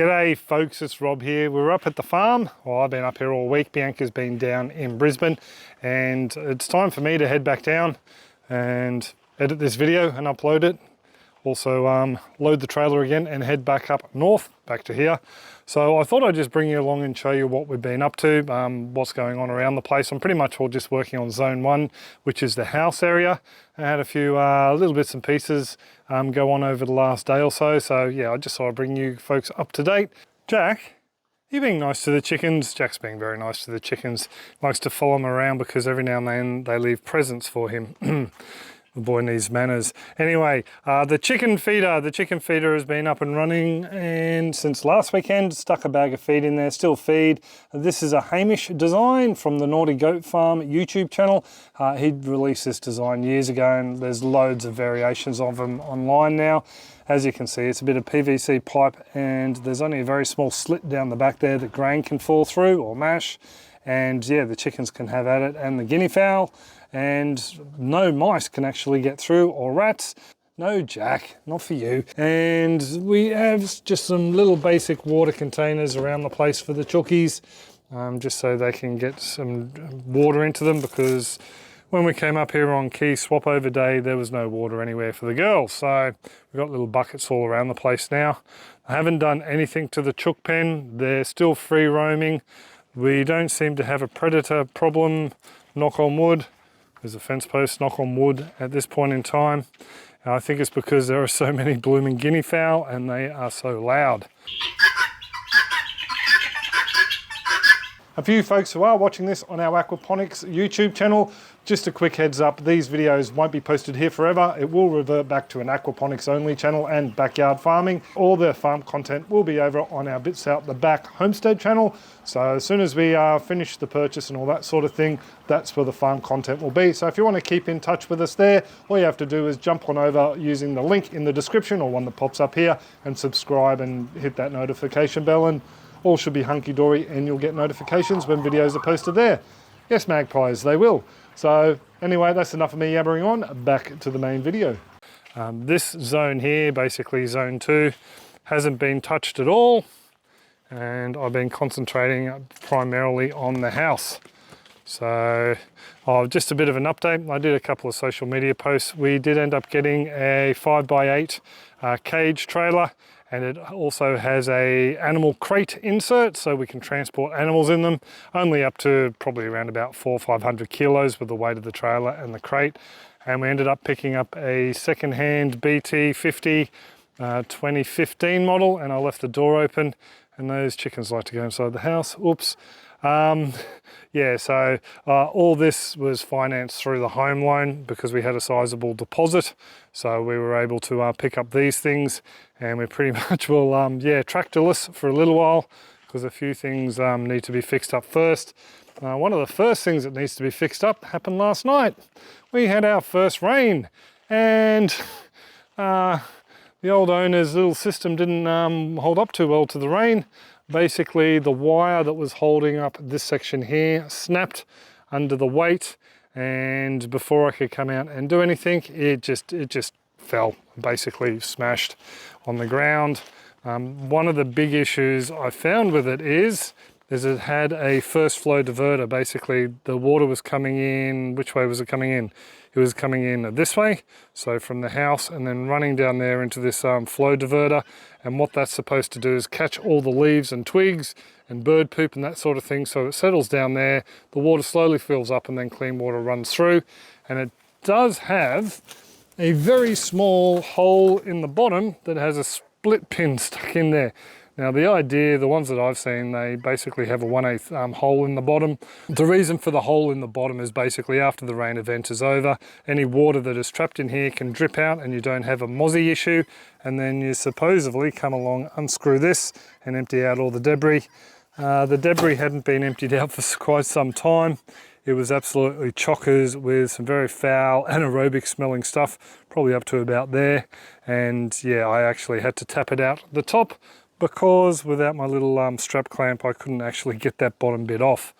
G'day folks, it's Rob here. We're up at the farm. Well, I've been up here all week. Bianca's been down in Brisbane and it's time for me to head back down and edit this video and upload it. Also load the trailer again and head back up north, back to here. So I thought I'd just bring you along and show you what we've been up to, what's going on around the place. I'm pretty much all just working on zone 1, which is the house area. I had a few little bits and pieces go on over the last day or so. So yeah, I just thought I'd bring you folks up to date. Jack, you being nice to the chickens. Jack's being very nice to the chickens. Likes to follow them around because every now and then they leave presents for him. The boy needs manners. Anyway, the chicken feeder has been up and running, and since last weekend, stuck a bag of feed in there, still feed. This is a Hamish design from the Naughty Goat Farm YouTube channel. He released this design years ago, and there's loads of variations of them online now. As you can see, it's a bit of PVC pipe, and there's only a very small slit down the back there that grain can fall through, or mash. And yeah, the chickens can have at it, and the guinea fowl. And no mice can actually get through, or rats. No, Jack, not for you. And we have just some little basic water containers around the place for the chookies, just so they can get some water into them, because when we came up here on key swap over day, there was no water anywhere for the girls. So we've got little buckets all around the place now. I haven't done anything to the chook pen. They're still free roaming. We don't seem to have a predator problem, knock on wood. There's a fence post, knock on wood, at this point in time. I think it's because there are so many blooming guinea fowl and they are so loud. A few folks who are watching this on our Aquaponics YouTube channel, just a quick heads up, these videos won't be posted here forever. It will revert back to an Aquaponics only channel and backyard farming. All the farm content will be over on our Bits Out the Back homestead channel. So as soon as we finish the purchase and all that sort of thing, that's where the farm content will be. So if you want to keep in touch with us there, all you have to do is jump on over using the link in the description or one that pops up here and subscribe and hit that notification bell, and all should be hunky-dory and you'll get notifications when videos are posted there. Yes, magpies, they will. So anyway, that's enough of me yabbering on. Back to the main video. This zone here, basically zone 2, hasn't been touched at all. And I've been concentrating primarily on the house. So just a bit of an update. I did a couple of social media posts. We did end up getting a 5x8 cage trailer, and it also has a animal crate insert, so we can transport animals in them, only up to probably around about 400 or 500 kilos with the weight of the trailer and the crate. And we ended up picking up a second-hand BT50 2015 model, and I left the door open, and those chickens like to go inside the house. Oops. Yeah, so all this was financed through the home loan because we had a sizable deposit. So we were able to pick up these things, and we pretty much will, yeah, tractorless for a little while because a few things need to be fixed up first. One of the first things that needs to be fixed up happened last night. We had our first rain, and the old owner's little system didn't hold up too well to the rain. Basically, the wire that was holding up this section here snapped under the weight, and before I could come out and do anything, it just fell, basically smashed on the ground. One of the big issues I found with it is it had a first flow diverter. Basically, the water was coming in. Which way was it coming in? It was coming in this way, so from the house, and then running down there into this flow diverter. And what that's supposed to do is catch all the leaves and twigs and bird poop and that sort of thing, so it settles down there, the water slowly fills up, and then clean water runs through. And it does have a very small hole in the bottom that has a split pin stuck in there. Now the idea, the ones that I've seen, they basically have a 1/8 hole in the bottom. The reason for the hole in the bottom is basically after the rain event is over, any water that is trapped in here can drip out and you don't have a mozzie issue, and then you supposedly come along, unscrew this and empty out all the debris. The debris hadn't been emptied out for quite some time. It was absolutely chockers with some very foul anaerobic smelling stuff, probably up to about there. And yeah, I actually had to tap it out the top, because without my little strap clamp, I couldn't actually get that bottom bit off.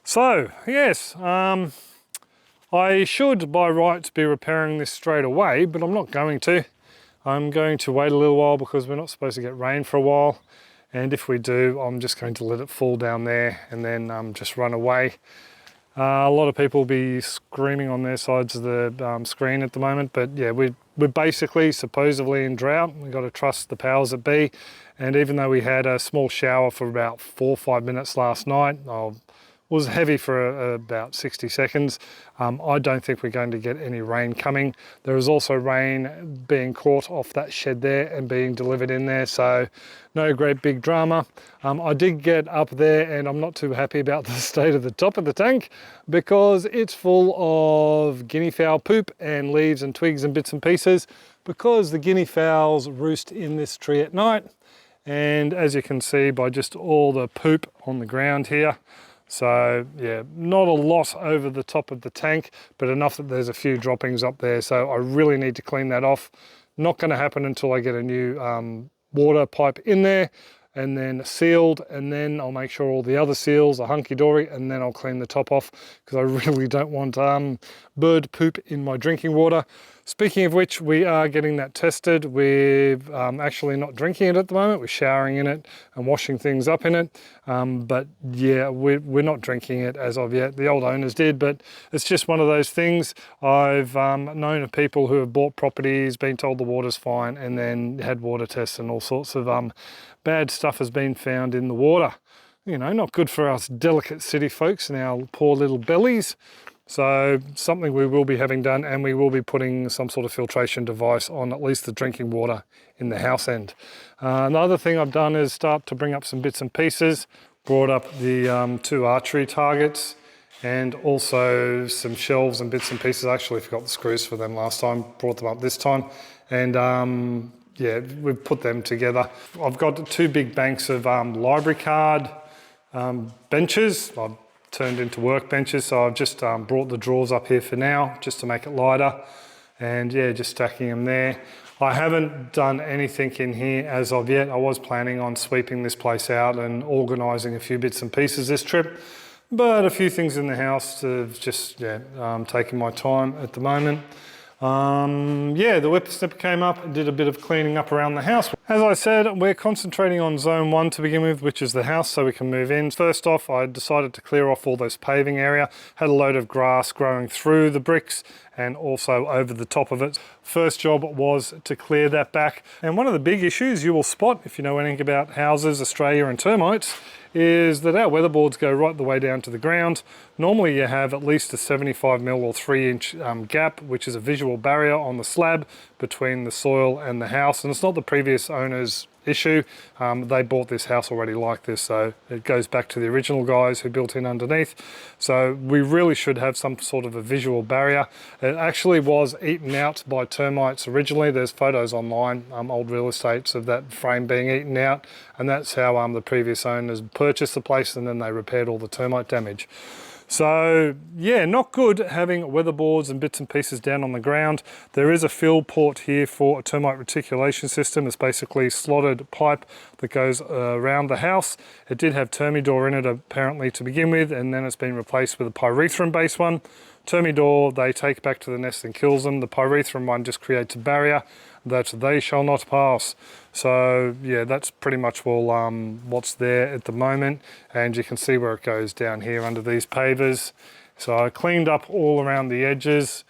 So yes, I should by rights be repairing this straight away, but I'm not going to. I'm going to wait a little while because we're not supposed to get rain for a while. And if we do, I'm just going to let it fall down there and then just run away. A lot of people will be screaming on their sides of the screen at the moment, but yeah, we're basically supposedly in drought. We've got to trust the powers that be. And even though we had a small shower for about 4 or 5 minutes last night, was heavy for about 60 seconds. I don't think we're going to get any rain coming. There is also rain being caught off that shed there and being delivered in there, so no great big drama. I did get up there and I'm not too happy about the state of the top of the tank because it's full of guinea fowl poop and leaves and twigs and bits and pieces because the guinea fowls roost in this tree at night. And as you can see by just all the poop on the ground here, so yeah, not a lot over the top of the tank, but enough that there's a few droppings up there. So I really need to clean that off. Not going to happen until I get a new water pipe in there and then sealed, and then I'll make sure all the other seals are hunky-dory, and then I'll clean the top off because I really don't want bird poop in my drinking water. Speaking of which, we are getting that tested. We're actually not drinking it at the moment. We're showering in it and washing things up in it. But yeah, we're not drinking it as of yet. The old owners did, but it's just one of those things. I've known of people who have bought properties, been told the water's fine, and then had water tests and all sorts of bad stuff has been found in the water. You know, not good for us delicate city folks and our poor little bellies. So something we will be having done, and we will be putting some sort of filtration device on at least the drinking water in the house end. Another thing I've done is start to bring up some bits and pieces. Brought up the 2 archery targets and also some shelves and bits and pieces. I actually forgot the screws for them last time, brought them up this time. And yeah, we've put them together. I've got 2 big banks of library card benches. I've turned into workbenches, so I've just brought the drawers up here for now just to make it lighter, and yeah, just stacking them there. I haven't done anything in here as of yet. I was planning on sweeping this place out and organising a few bits and pieces this trip, but a few things in the house have just taken my time at the moment. Yeah, the whippersnapper came up and did a bit of cleaning up around the house. As I said, we're concentrating on zone 1 to begin with, which is the house, so we can move in. First off, I decided to clear off all those paving area. Had a load of grass growing through the bricks and also over the top of it. First job was to clear that back. And one of the big issues you will spot if you know anything about houses, Australia and termites, is that our weatherboards go right the way down to the ground. Normally you have at least a 75mm or 3-inch gap, which is a visual barrier on the slab between the soil and the house. And it's not the previous owner's issue. They bought this house already like this, so it goes back to the original guys who built in underneath. So we really should have some sort of a visual barrier. It actually was eaten out by termites originally. There's photos online, old real estates, of that frame being eaten out, and that's how the previous owners purchased the place, and then they repaired all the termite damage. So yeah, not good having weatherboards and bits and pieces down on the ground. There is a fill port here for a termite reticulation system. It's basically slotted pipe that goes around the house. It did have Termidor in it apparently to begin with, and then it's been replaced with a pyrethrum based one. Termidor they take back to the nest and kills them. The pyrethrum one just creates a barrier that they shall not pass. So yeah, that's pretty much all what's there at the moment, and you can see where it goes down here under these pavers. So I cleaned up all around the edges,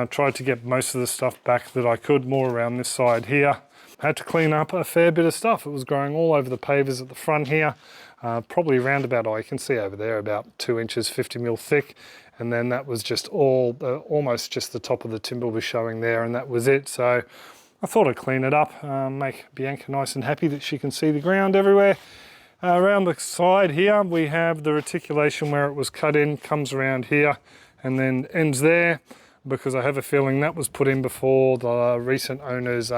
tried to get most of the stuff back that I could, more around this side here. Had to clean up a fair bit of stuff. It was growing all over the pavers at the front here, probably around about, you can see over there, about 2 inches, 50mm thick. And then that was just all, almost just the top of the timber was showing there, and that was it. So I thought I'd clean it up, make Bianca nice and happy that she can see the ground everywhere. Around the side here, we have the reticulation where it was cut in, comes around here and then ends there, because I have a feeling that was put in before the recent owners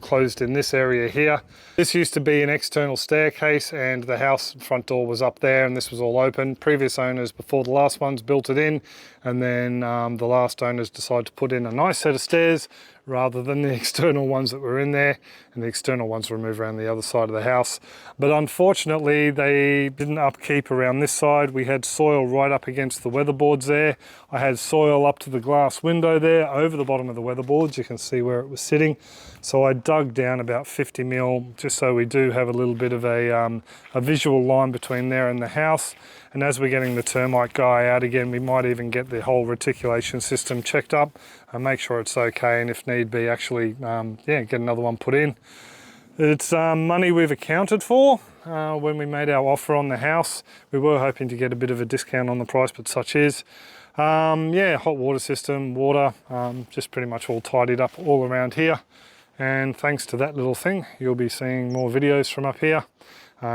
closed in this area here. This used to be an external staircase, and the house front door was up there, and this was all open. Previous owners before the last ones built it in, And then the last owners decided to put in a nice set of stairs rather than the external ones that were in there, and the external ones were moved around the other side of the house. But unfortunately, they didn't upkeep around this side. We had soil right up against the weatherboards there. I had soil up to the glass window there, over the bottom of the weatherboards. You can see where it was sitting. So I dug down about 50 mil, just so we do have a little bit of a visual line between there and the house. And as we're getting the termite guy out again, we might even get the whole reticulation system checked up and make sure it's okay, and if need be, actually get another one put in. It's money we've accounted for when we made our offer on the house. We were hoping to get a bit of a discount on the price, but such is. Hot water system, water, just pretty much all tidied up all around here. And thanks to that little thing, you'll be seeing more videos from up here.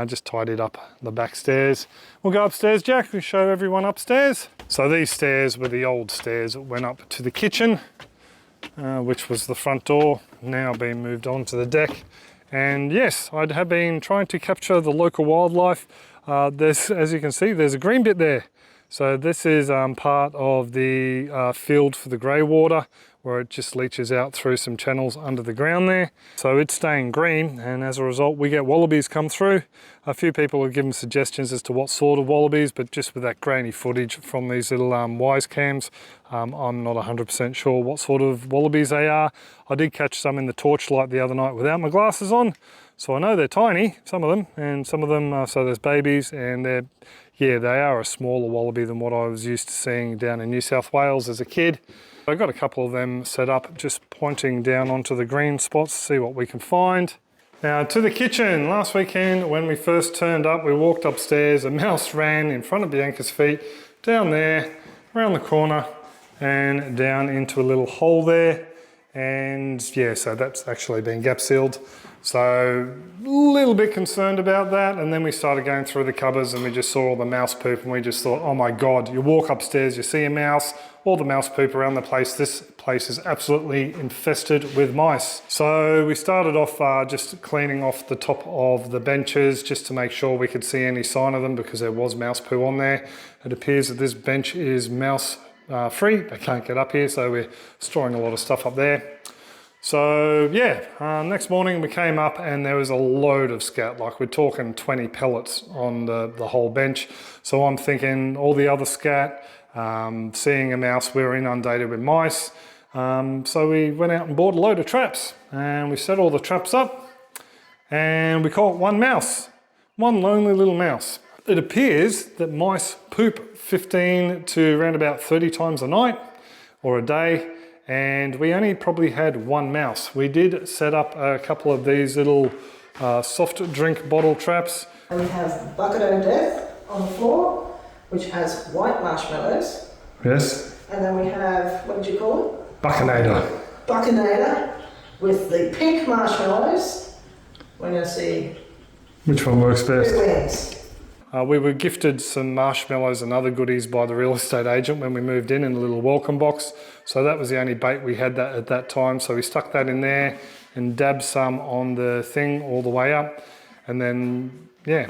Just tidied up the back stairs. We'll go upstairs, Jack. We'll show everyone upstairs. So these stairs were the old stairs that went up to the kitchen, which was the front door, now being moved on to the deck. And yes, I have been trying to capture the local wildlife. As you can see, there's a green bit there. So this is part of the field for the grey water, where it just leaches out through some channels under the ground there. So it's staying green, and as a result we get wallabies come through. A few people have given suggestions as to what sort of wallabies, but just with that grainy footage from these little wise cams, I'm not 100% sure what sort of wallabies they are. I did catch some in the torchlight the other night without my glasses on, so I know they're tiny, some of them, and some of them, so there's babies, and they are a smaller wallaby than what I was used to seeing down in New South Wales as a kid. I've got a couple of them set up, just pointing down onto the green spots to see what we can find. Now to the kitchen. Last weekend when we first turned up, we walked upstairs, a mouse ran in front of Bianca's feet, down there, around the corner, and down into a little hole there. And yeah, so that's actually been gap sealed. So a little bit concerned about that. And then we started going through the cupboards and we just saw all the mouse poop, and we just thought, oh my God, you walk upstairs, you see a mouse, all the mouse poop around the place. This place is absolutely infested with mice. So we started off just cleaning off the top of the benches just to make sure we could see any sign of them, because there was mouse poo on there. It appears that this bench is mouse free. They can't get up here, so we're storing a lot of stuff up there. So yeah, next morning we came up and there was a load of scat, like we're talking 20 pellets on the whole bench. So I'm thinking all the other scat, seeing a mouse, we were inundated with mice. So we went out and bought a load of traps, and we set all the traps up, and we caught one mouse, one lonely little mouse. It appears that mice poop 15 to around about 30 times a night or a day, and we only probably had one mouse. We did set up a couple of these little soft drink bottle traps. And we have Bucket of Death on the floor, which has white marshmallows. Yes. And then we have, what did you call it? Buckinator. Buckinator with the pink marshmallows. We're going to see which one works best. who wins. We were gifted some marshmallows and other goodies by the real estate agent when we moved in a little welcome box. So that was the only bait we had at that time. So we stuck that in there and dabbed some on the thing all the way up. And then, yeah,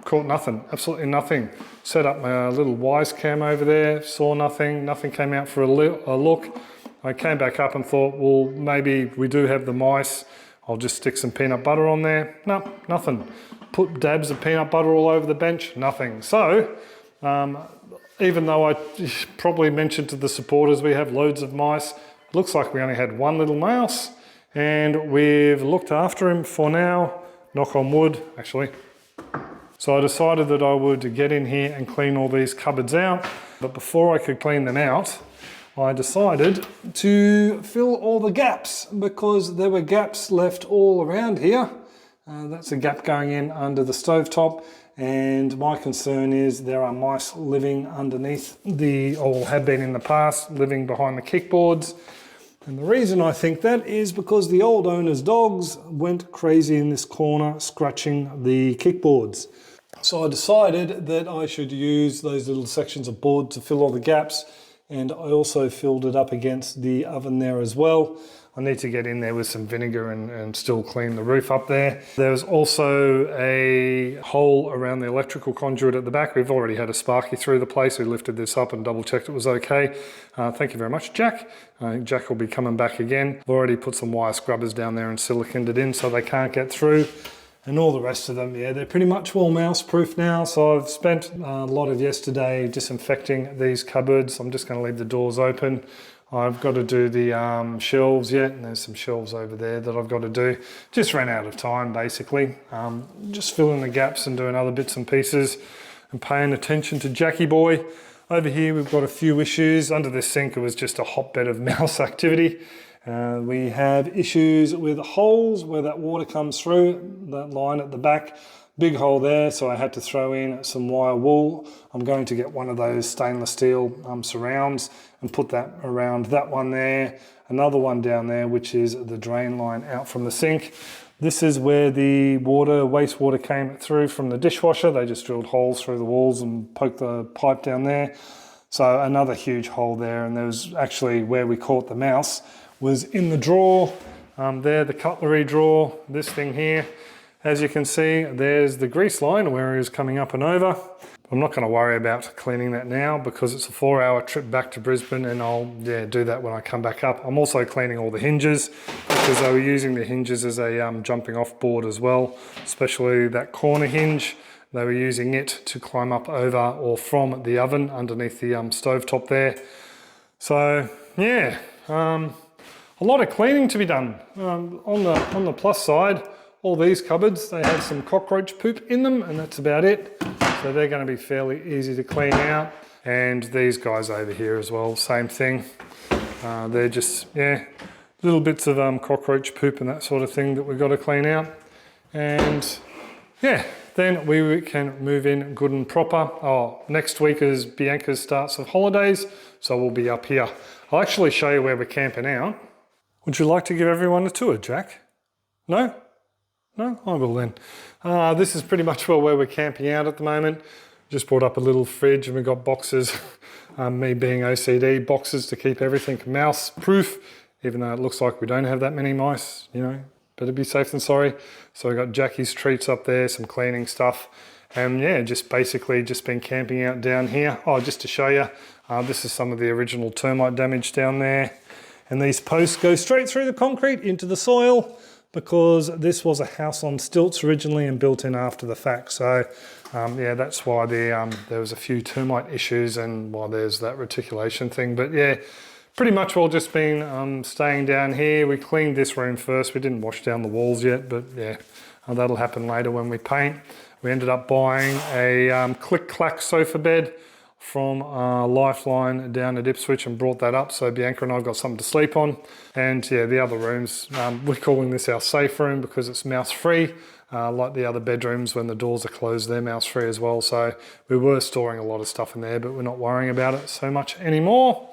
caught nothing, absolutely nothing. Set up my little wise cam over there, saw nothing, nothing came out for a look. I came back up and thought, well, maybe we do have the mice. I'll just stick some peanut butter on there. No, nothing. Put dabs of peanut butter all over the bench, nothing. So, even though I probably mentioned to the supporters we have loads of mice, it looks like we only had one little mouse, and we've looked after him for now, knock on wood, actually. So I decided that I would get in here and clean all these cupboards out, but before I could clean them out, I decided to fill all the gaps, because there were gaps left all around here. That's a gap going in under the stovetop, and my concern is there are mice living underneath or have been in the past, living behind the kickboards. And the reason I think that is because the old owner's dogs went crazy in this corner, scratching the kickboards. So I decided that I should use those little sections of board to fill all the gaps, and I also filled it up against the oven there as well. I need to get in there with some vinegar and still clean the roof up there. There's also a hole around the electrical conduit at the back. We've already had a sparky through the place. We lifted this up and double checked it was okay. Thank you very much, Jack. I think Jack will be coming back again. I've already put some wire scrubbers down there and siliconed it in so they can't get through. And all the rest of them, yeah, they're pretty much all mouse proof now. So I've spent a lot of yesterday disinfecting these cupboards. I'm just going to leave the doors open. I've got to do the shelves yet, and there's some shelves over there that I've got to do. Just ran out of time, basically. Just filling the gaps and doing other bits and pieces and paying attention to Jackie boy. Over here, we've got a few issues. Under this sink, it was just a hotbed of mouse activity. We have issues with holes where that water comes through, that line at the back. Big hole there, so I had to throw in some wire wool. I'm going to get one of those stainless steel surrounds and put that around that one there. Another one down there, which is the drain line out from the sink. This is where the wastewater came through from the dishwasher. They just drilled holes through the walls and poked the pipe down there. So another huge hole there, and there was actually where we caught the mouse was in the drawer. There, the cutlery drawer, this thing here. As you can see, there's the grease line where it is coming up and over. I'm not going to worry about cleaning that now because it's a 4-hour trip back to Brisbane, and I'll do that when I come back up. I'm also cleaning all the hinges because they were using the hinges as a jumping off board as well, especially that corner hinge. They were using it to climb up over or from the oven underneath the stovetop there. So yeah, a lot of cleaning to be done. On the plus side, all these cupboards, they had some cockroach poop in them, and that's about it. So they're going to be fairly easy to clean out. And these guys over here as well, same thing. They're just, little bits of cockroach poop and that sort of thing that we've got to clean out. And yeah, then we can move in good and proper. Next week is Bianca's starts of holidays, so we'll be up here. I'll actually show you where we're camping out. Would you like to give everyone a tour, Jack? No? No? I will then. This is pretty much where we're camping out at the moment. Just brought up a little fridge and we've got boxes, me being OCD, boxes to keep everything mouse proof, even though it looks like we don't have that many mice, you know, better be safe than sorry. So we've got Jackie's treats up there, some cleaning stuff. And yeah, just basically just been camping out down here. Just to show you, this is some of the original termite damage down there. And these posts go straight through the concrete into the soil, because this was a house on stilts originally and built in after the fact. So yeah, that's why there was a few termite issues and why there's that reticulation thing. But yeah, pretty much all just been staying down here. We cleaned this room first. We didn't wash down the walls yet, but yeah, that'll happen later when we paint. We ended up buying a click-clack sofa bed from Lifeline down at Ipswich and brought that up, so Bianca and I got something to sleep on. And yeah, the other rooms, we're calling this our safe room because it's mouse free. Like the other bedrooms, when the doors are closed, they're mouse free as well. So we were storing a lot of stuff in there, but we're not worrying about it so much anymore.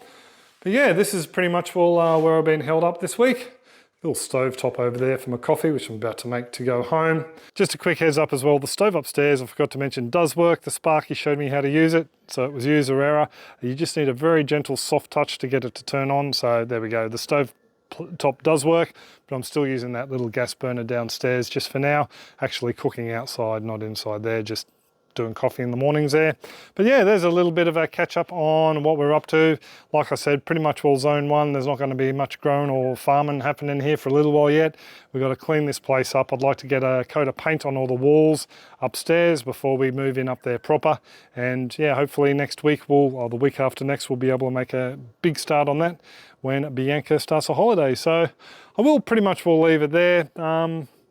But yeah, this is pretty much all where I've been held up this week. Little stove top over there for my coffee, which I'm about to make to go home. Just a quick heads up as well, the stove upstairs, I forgot to mention, does work. The Sparky showed me how to use it, so it was user error. You just need a very gentle soft touch to get it to turn on. So there we go, the stove top does work, but I'm still using that little gas burner downstairs just for now. Actually cooking outside, not inside there, just doing coffee in the mornings there. But yeah, there's a little bit of a catch up on what we're up to. Like I said, pretty much all zone 1. There's not going to be much growing or farming happening here for a little while yet. We've got to clean this place up. I'd like to get a coat of paint on all the walls upstairs before we move in up there proper. And yeah, hopefully next week or the week after next, we'll be able to make a big start on that when Bianca starts a holiday. So I will pretty much leave it there.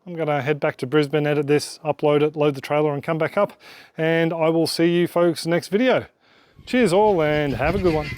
I'm going to head back to Brisbane, edit this, upload it, load the trailer and come back up. And I will see you folks next video. Cheers all and have a good one.